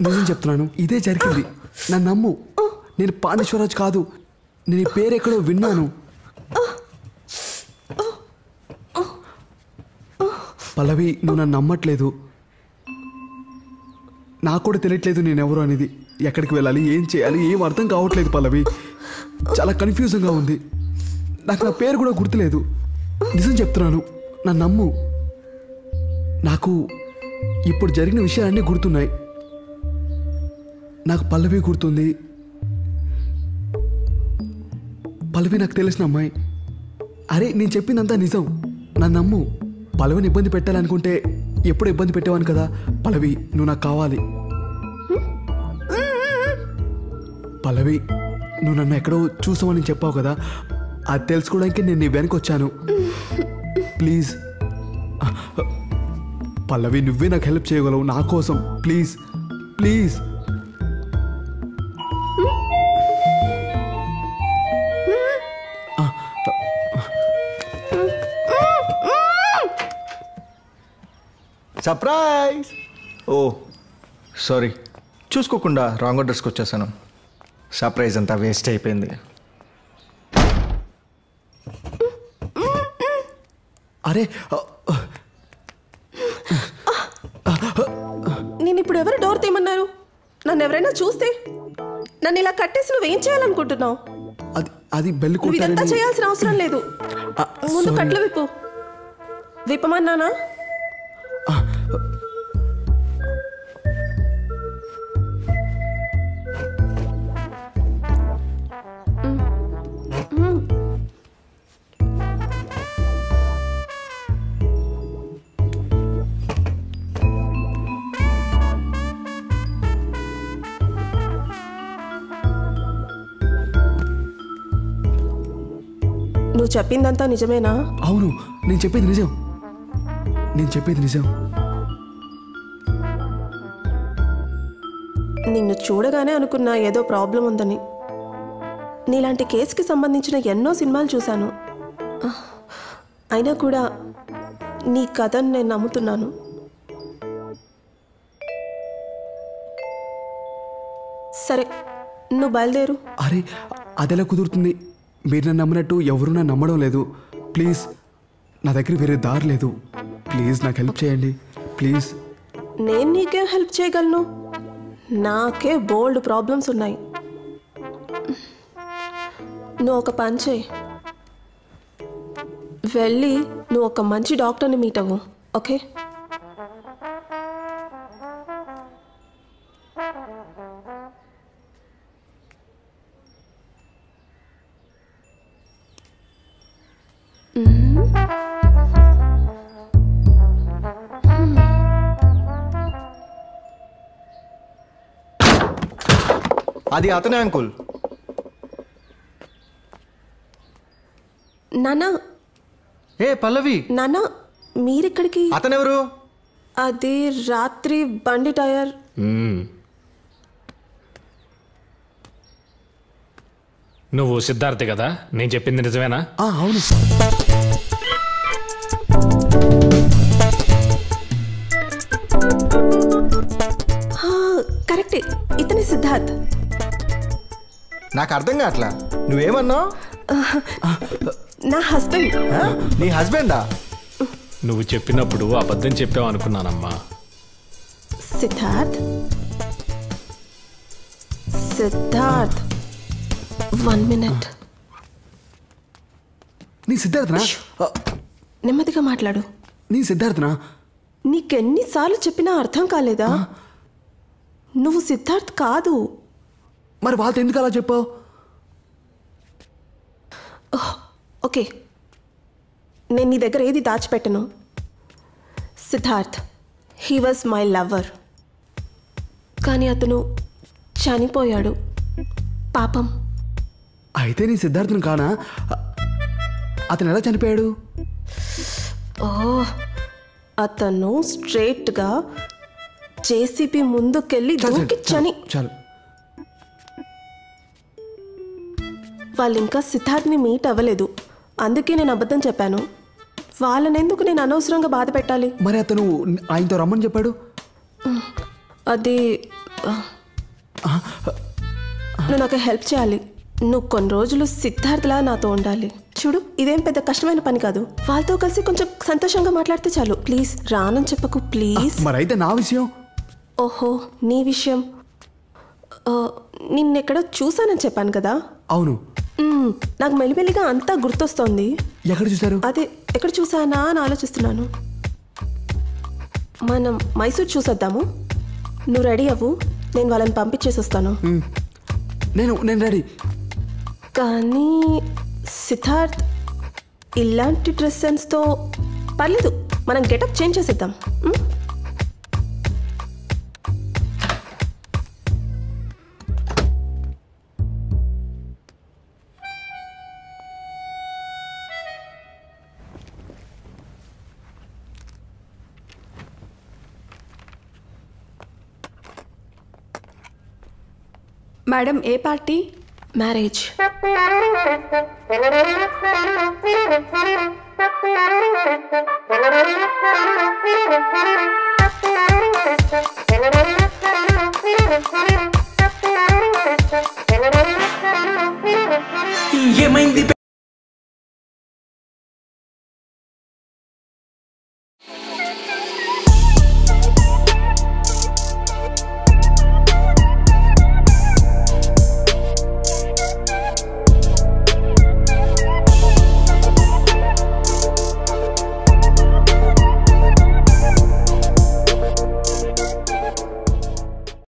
నిజం చెప్తున్నాను, ఇదే జరిగింది. నన్ను నమ్ము. నేను పాండేశ్వరరాజు కాదు. నేను ఈ పేరు ఎక్కడో విన్నాను. పల్లవి, నువ్వు నన్ను నమ్మట్లేదు. నాకు కూడా తెలియట్లేదు నేనెవరు అనేది. ఎక్కడికి వెళ్ళాలి, ఏం చేయాలి, ఏం అర్థం కావట్లేదు పల్లవి. చాలా కన్ఫ్యూజన్గా ఉంది. నాకు నా పేరు కూడా గుర్తులేదు. నిజం చెప్తున్నాను, నన్ను నమ్ము. నాకు ఇప్పుడు జరిగిన విషయాలన్నీ గుర్తున్నాయి. నాకు పల్లవి గుర్తుంది. పల్లవి నాకు తెలిసిన అమ్మాయి. అరే, నేను చెప్పిందంతా నిజం, నన్ను నమ్ము. పల్లవిని ఇబ్బంది పెట్టాలనుకుంటే ఎప్పుడు ఇబ్బంది పెట్టేవాను కదా. పల్లవి, నువ్వు నాకు కావాలి. పల్లవి, నువ్వు నన్ను ఎక్కడో చూసావని చెప్పావు కదా, అది తెలుసుకోవడానికి నేను నీ వెనక వచ్చాను. ప్లీజ్ పల్లవి, నువ్వే నాకు హెల్ప్ చేయగలవు, నా కోసం. Please please. Surprise. Oh sorry, చూసుకోకుండా రాంగ్ అడ్రస్కి వచ్చేసాను. సర్ప్రైజ్ అంతా వేస్ట్ అయిపోయింది. అరే, నేను ఇప్పుడు ఎవరు డోర్ తీయమన్నారు? నన్ను ఎవరైనా చూస్తే నన్ను ఇలా కట్టేసి నువ్వేం చేయాలనుకుంటున్నావు? అది బెల్లి నువ్వు ఇదంతా చేయాల్సిన అవసరం లేదు. ముందు కట్లు విప్పు. విప్పమన్నానా? నువ్వు చెప్పిందంతా నిజమేనా? అవును, నేను చెప్పేది నిజం. నిన్ను చూడగానే అనుకున్నా ఏదో ప్రాబ్లం ఉందని. నీలాంటి కేసుకి సంబంధించిన ఎన్నో సినిమాలు చూశాను. అయినా కూడా నీ కథను నేను నమ్ముతున్నాను. సరే, నువ్వు బయలుదేరు. అరే, అదెలా కుదురుతుంది? మీరు నన్ను నమ్మినట్టు ఎవరు నన్ను నమ్మడం లేదు. ప్లీజ్, నా దగ్గర వేరే దారి లేదు. ప్లీజ్ నాకు హెల్ప్ చేయండి, ప్లీజ్. నేను నీకేం హెల్ప్ చేయగలను? నాకే బోల్డ్ ప్రాబ్లమ్స్ ఉన్నాయి. నువ్వు ఒక పని చేయి. వెళ్ళి నువ్వు ఒక మంచి డాక్టర్ని మీట్ అవ్వు, ఓకే? అది అతనే అంకుల్. నానా. ఏ పల్లవి. నానా, మీరెక్కడికి? అతనెవరు? అది రాత్రి బండి టైర్. నువ్వు సిద్ధార్థ్ కదా? నేను చెప్పింది నిజమేనా? అవును. కరెక్టే, ఇతని సిద్ధార్థ్. నాకు అర్థం కావట్లా, నువ్వేమన్నావు? నా హస్బెండ్. నీ హస్బెండా? నువ్వు చెప్పినప్పుడు అబద్ధం చెప్పావు అనుకున్నానమ్మా. సిద్ధార్థ్, సిద్ధార్థ్, 1 minute. నీ సిద్ధార్థనా? నెమ్మదిగా మాట్లాడు. నీ సిద్ధార్థనా? నీకెన్నిసార్లు చెప్పినా అర్థం కాలేదా? నువ్వు సిద్ధార్థ్ కాదు. మరి వాళ్ళతో ఎందుకు అలా చెప్పావు? ఓకే, నేను నీ దగ్గర ఏది దాచిపెట్టను. Siddharth, he was my lover. కానీ అతను చనిపోయాడు పాపం. అయితే నీ సిద్ధార్థను కానా? అతను ఎలా చనిపోయాడు? అతను స్ట్రైట్గా జేసీబీ ముందుకెళ్ళి దూకిచ్చని. చాలు. వాళ్ళు ఇంకా సిద్ధార్థ్ని మీట్ అవ్వలేదు, అందుకే నేను అబద్ధం చెప్పాను. వాళ్ళనెందుకు నేను అనవసరంగా బాధ పెట్టాలి? మరి అతను ఆయనతో రమ్మని చెప్పాడు. అది నువ్వు నాకు హెల్ప్ చేయాలి. నువ్వు కొన్ని రోజులు సిద్ధార్థలా నాతో ఉండాలి. చూడు, ఇదేం పెద్ద కష్టమైన పని కాదు. వాళ్ళతో కలిసి కొంచెం సంతోషంగా మాట్లాడితే చాలు. ప్లీజ్ రానని చెప్పకు ప్లీజ్. మరైతే నా విషయం? ఓహో, నీ విషయం. నిన్నెక్కడో చూసానని చెప్పాను కదా. అవును. నాకు మెల్లిమెల్లిగా అంతా గుర్తొస్తోంది. ఎక్కడ చూసారు? అదే ఎక్కడ చూసానా అని ఆలోచిస్తున్నాను. మనం మైసూర్ చూసొద్దాము. నువ్వు రెడీ అవ్వు, నేను వాళ్ళని పంపించేసి వస్తాను. నేను రెడీ. కానీ సిద్ధార్థ్, ఇలాంటి డ్రెస్ సెన్స్తో పర్లేదు, మనం గెటప్ చేంజ్ చేసేద్దాం. మేడం, ఏ పార్టీ? మ్యారేజ్. ఏమైంది?